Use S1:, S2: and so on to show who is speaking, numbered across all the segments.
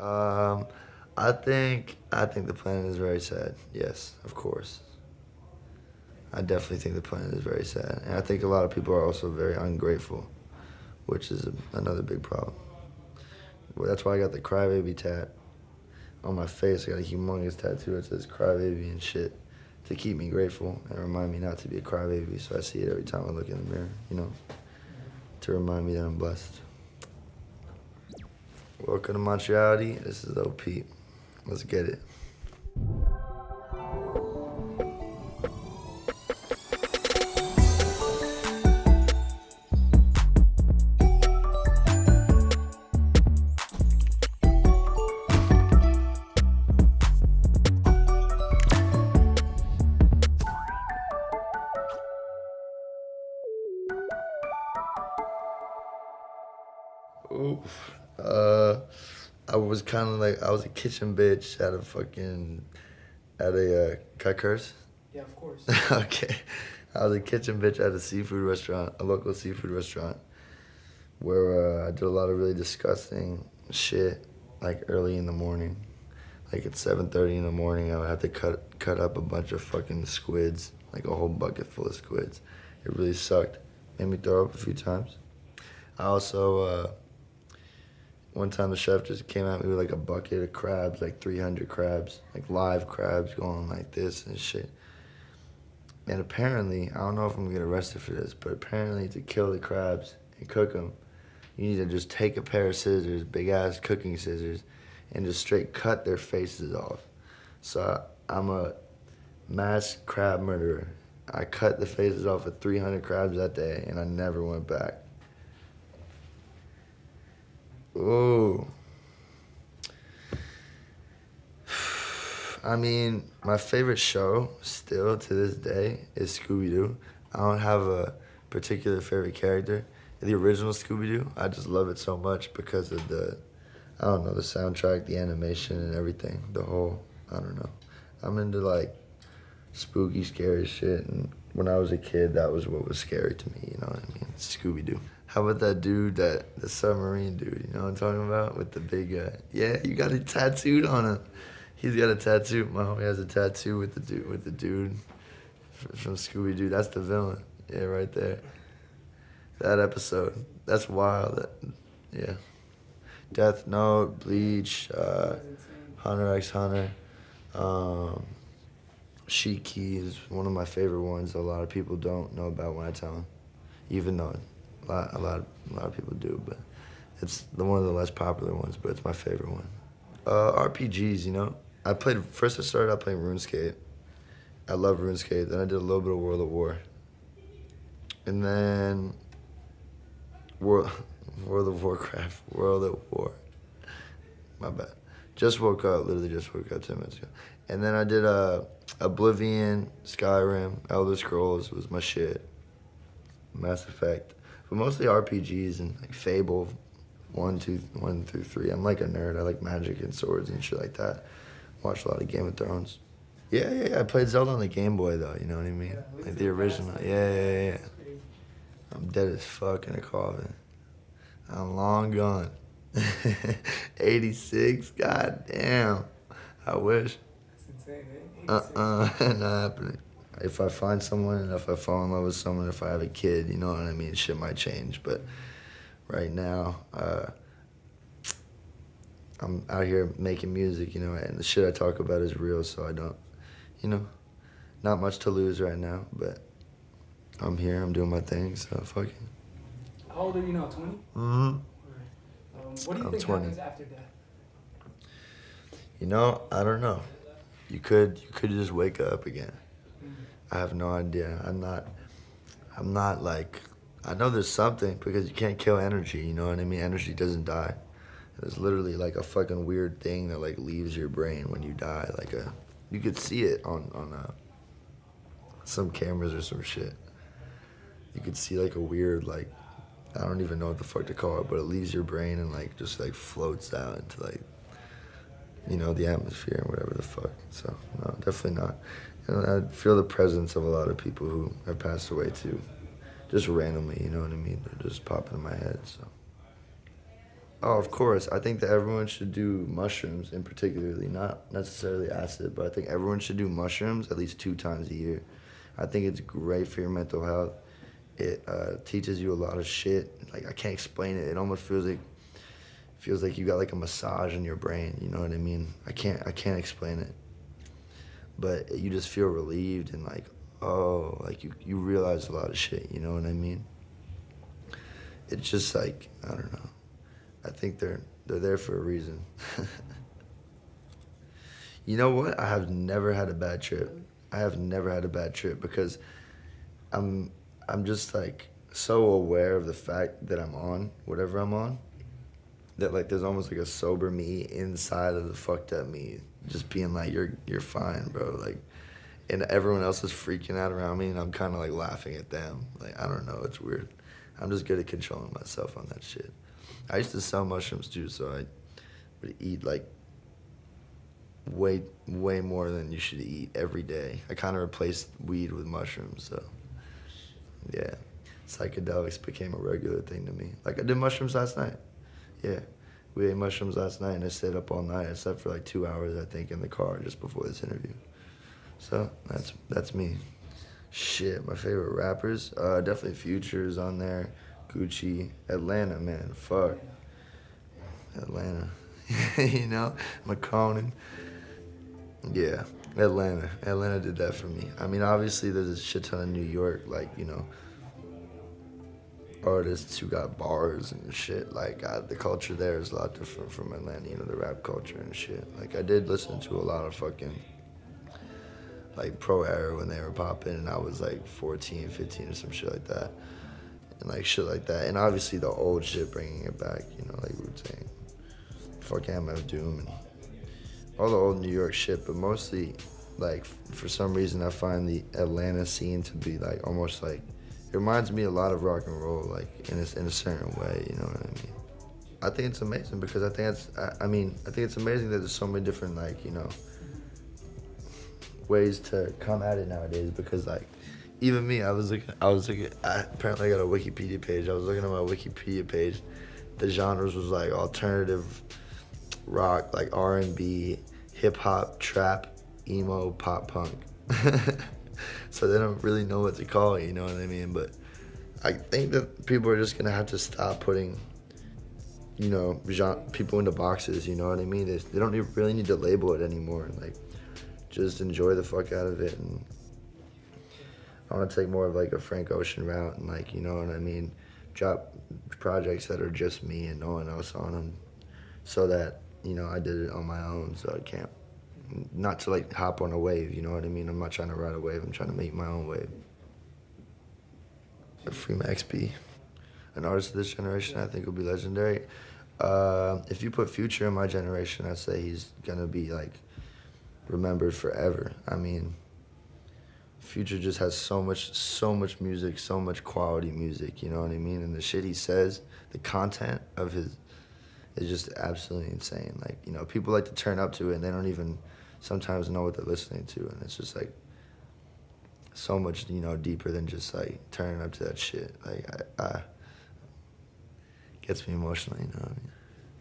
S1: Um, I think the planet is very sad. Yes, of course. I definitely think the planet is very sad, and I think a lot of people are also very ungrateful, which is another big problem. Well, that's why I got the crybaby tat on my face. I got a humongous tattoo that says crybaby and shit to keep me grateful and remind me not to be a crybaby. So I see it every time I look in the mirror, to remind me that I'm blessed. Welcome to Montreality. This is OP. Let's get it. Oof. I was kind of like, I was a kitchen bitch at can I curse?
S2: Yeah, of course.
S1: Okay. I was a kitchen bitch at a seafood restaurant, a local seafood restaurant, where I did a lot of really disgusting shit, like early in the morning. Like at 7:30 in the morning, I would have to cut up a bunch of fucking squids, like a whole bucket full of squids. It really sucked. Made me throw up a few times. I also, one time the chef just came at me with like a bucket of crabs, like 300 crabs, like live crabs going like this and shit. And apparently, I don't know if I'm gonna get arrested for this, but apparently to kill the crabs and cook them, you need to just take a pair of scissors, big ass cooking scissors, and just straight cut their faces off. So I'm a mass crab murderer. I cut the faces off of 300 crabs that day, and I never went back. Ooh. I mean, my favorite show still to this day is Scooby-Doo. I don't have a particular favorite character. The original Scooby-Doo, I just love it so much because of the soundtrack, the animation and everything. I don't know. I'm into like spooky, scary shit, and when I was a kid, that was what was scary to me, you know what I mean? Scooby-Doo. How about that dude, the submarine dude, you know what I'm talking about? With the big, yeah, you got it tattooed on him. He's got a tattoo. My homie has a tattoo with the dude from Scooby-Doo. That's the villain. Yeah, right there. That episode. That's wild. Yeah. Death Note, Bleach, Hunter x Hunter. Shiki is one of my favorite ones. A lot of people don't know about when I tell them, even though a lot of people do. But it's one of the less popular ones. But it's my favorite one. RPGs, you know. I started out playing RuneScape. I love RuneScape. Then I did a little bit of World of War. And then World of Warcraft. World of War. My bad. Just woke up. Literally just woke up 10 minutes ago. And then I did Oblivion, Skyrim, Elder Scrolls was my shit. Mass Effect. But mostly RPGs and like Fable 1 through 3. I'm like a nerd. I like magic and swords and shit like that. Watched a lot of Game of Thrones. Yeah. I played Zelda on the Game Boy though, you know what I mean? Like the original. Yeah. I'm dead as fuck in a coffin. I'm long gone. 86, goddamn. I wish.
S2: That's insane, man.
S1: Not happening. If I find someone and if I fall in love with someone, if I have a kid, you know what I mean? Shit might change, but right now, I'm out here making music, you know, and the shit I talk about is real, so I don't, not much to lose right now, but I'm here, I'm doing my thing, so fuck it.
S2: How old are you now, 20?
S1: Mm-hmm.
S2: What do you think
S1: 20.
S2: happens after death?
S1: I don't know. You could just wake up again. I have no idea. I'm not like, I know there's something because you can't kill energy, you know what I mean? Energy doesn't die. It's literally like a fucking weird thing that like leaves your brain when you die. You could see it on some cameras or some shit. You could see like a weird I don't even know what the fuck to call it, but it leaves your brain and just floats out into the atmosphere and whatever the fuck. So no, definitely not. And I feel the presence of a lot of people who have passed away too, just randomly. You know what I mean? They're just popping in my head. So. Oh, of course. I think that everyone should do mushrooms in particularly, not necessarily acid, but I think everyone should do mushrooms at least 2 times a year. I think it's great for your mental health. It teaches you a lot of shit. Like, I can't explain it. It almost feels like you got like a massage in your brain. You know what I mean? I can't explain it. But you just feel relieved and like, oh, like you realize a lot of shit. You know what I mean? It's just like, I don't know. I think they're there for a reason. You know what? I have never had a bad trip. I have never had a bad trip because I'm just like so aware of the fact that I'm on whatever I'm on that like there's almost like a sober me inside of the fucked up me just being like you're fine, bro. Like, and everyone else is freaking out around me and I'm kind of like laughing at them. Like, I don't know, it's weird. I'm just good at controlling myself on that shit. I used to sell mushrooms too, so I would eat like way more than you should eat every day. I kind of replaced weed with mushrooms, so yeah. Psychedelics became a regular thing to me. Like, I did mushrooms last night. Yeah, we ate mushrooms last night and I stayed up all night. I slept for like 2 hours, I think, in the car just before this interview. So that's me. Shit, my favorite rappers, definitely Future's on there. Gucci, Atlanta, man, fuck. Atlanta, you know, McConan. Yeah, Atlanta did that for me. I mean, obviously there's a shit ton of New York, like, you know, artists who got bars and shit. Like, the culture there is a lot different from Atlanta, you know, the rap culture and shit. Like, I did listen to a lot of fucking, like, Pro Era when they were popping, and I was like 14, 15 or some shit like that. And like shit like that. And obviously the old shit, bringing it back, you know, like Wu-Tang. Fuck MF Doom and all the old New York shit, but mostly, like, for some reason I find the Atlanta scene to be like almost like, it reminds me a lot of rock and roll, like in a certain way, you know what I mean? I think it's amazing because I think it's amazing that there's so many different, like, you know, ways to come at it nowadays because, like, even me, I was looking, apparently I got a Wikipedia page. I was looking at my Wikipedia page. The genres was like alternative rock, like R&B, hip hop, trap, emo, pop punk. So they don't really know what to call it, you know what I mean? But I think that people are just gonna have to stop putting, you know, people into boxes, you know what I mean? They don't really need to label it anymore. Like, just enjoy the fuck out of it. And I want to take more of like a Frank Ocean route and, like, you know what I mean, drop projects that are just me and no one else on them, so that, you know, I did it on my own, so I can't, not to like hop on a wave, you know what I mean? I'm not trying to ride a wave, I'm trying to make my own wave. Free Max B, an artist of this generation, I think will be legendary. If you put Future in my generation, I'd say he's gonna be like remembered forever. I mean, Future just has so much music, so much quality music, you know what I mean? And the shit he says, the content of his is just absolutely insane. Like, you know, people like to turn up to it and they don't even sometimes know what they're listening to, and it's just like so much, you know, deeper than just like turning up to that shit. Like, I gets me emotional, you know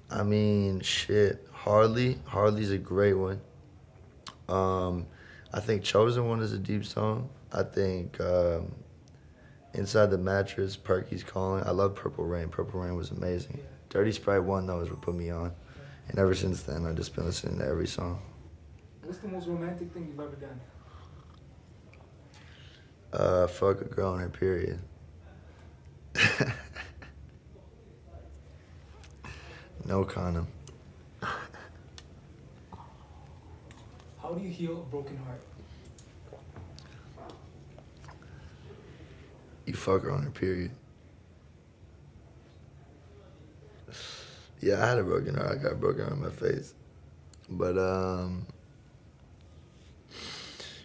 S1: what I mean? Shit, Hardly's a great one. I think Chosen One is a deep song. I think Inside the Mattress, Perky's Calling. I love Purple Rain. Purple Rain was amazing. Dirty Sprite 1, though, is what put me on. And ever since then, I've just been listening to every song.
S2: What's the most romantic thing you've ever done?
S1: Fuck a girl in her period. No condom.
S2: How do you heal a broken heart?
S1: You fuck her on her period. Yeah, I had a broken heart. I got a broken heart in my face. But,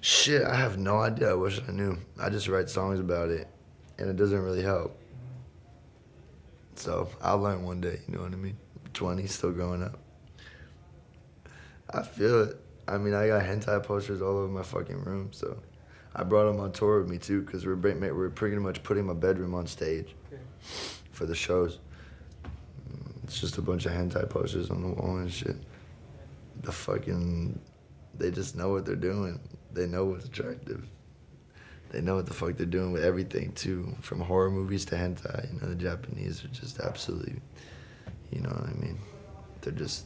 S1: shit, I have no idea. I wish I knew. I just write songs about it, and it doesn't really help. So I'll learn one day, you know what I mean? 20, still growing up. I feel it. I mean, I got hentai posters all over my fucking room, so I brought them on tour with me too, because we're pretty much putting my bedroom on stage for the shows. It's just a bunch of hentai posters on the wall and shit. They just know what they're doing. They know what's attractive. They know what the fuck they're doing with everything too, from horror movies to hentai. You know, the Japanese are just absolutely, you know what I mean? They're just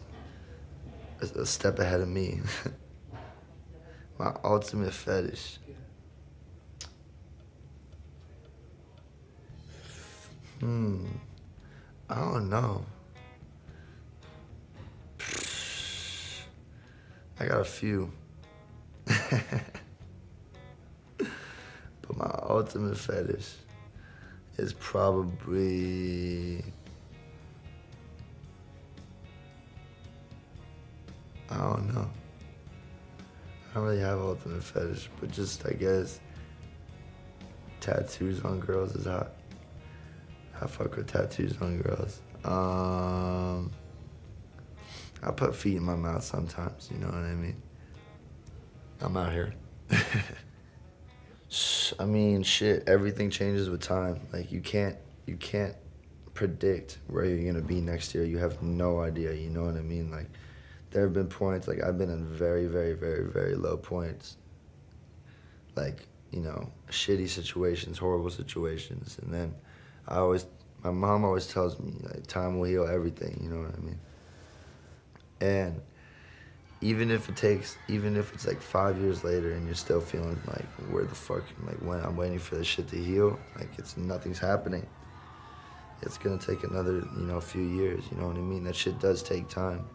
S1: a step ahead of me. My ultimate fetish. I don't know. I got a few. But my ultimate fetish is probably, I don't know. I don't really have ultimate fetish, but just, I guess, tattoos on girls is hot. I fuck with tattoos on girls. I put feet in my mouth sometimes, you know what I mean? I'm out here. I mean, shit, everything changes with time. Like, you can't predict where you're gonna be next year. You have no idea, you know what I mean? Like, there have been points, like, I've been in very, very, very, very low points. Like, you know, shitty situations, horrible situations. And then my mom always tells me, like, time will heal everything, you know what I mean? And even if it's like 5 years later and you're still feeling like, where the fuck, like, when I'm waiting for this shit to heal, like, nothing's happening. It's gonna take another, you know, few years, you know what I mean? That shit does take time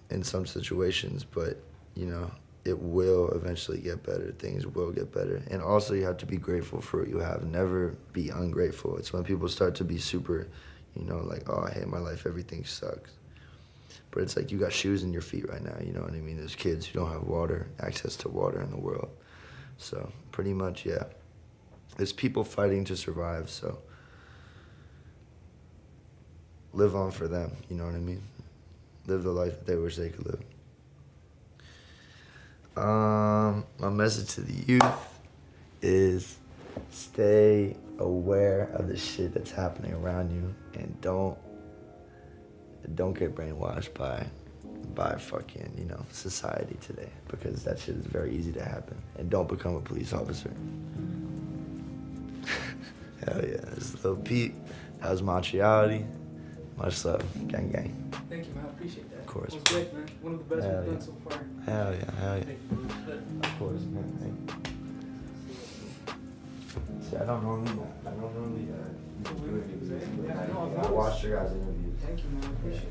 S1: in some situations, but, you know, it will eventually get better. Things will get better. And also, you have to be grateful for what you have. Never be ungrateful. It's when people start to be super, you know, like, oh, I hate my life, everything sucks. But it's like, you got shoes in your feet right now, you know what I mean? There's kids who don't have access to water in the world. So, pretty much, yeah. There's people fighting to survive, so live on for them, you know what I mean? Live the life that they wish they could live. My message to the youth is stay aware of the shit that's happening around you, and don't get brainwashed by fucking, you know, society today, because that shit is very easy to happen. And don't become a police officer. Hell yeah, this is Lil PEEP. That was Montreality. Much love. Gang, gang.
S2: Thank you, man. I appreciate that.
S1: Of course.
S2: It was great, man. One of the best we've done so far.
S1: Hell yeah. Of course, man. See, I don't normally do interviews.
S2: Yeah, I know.
S1: I watched your guys' interviews.
S2: Thank you, man. I appreciate it.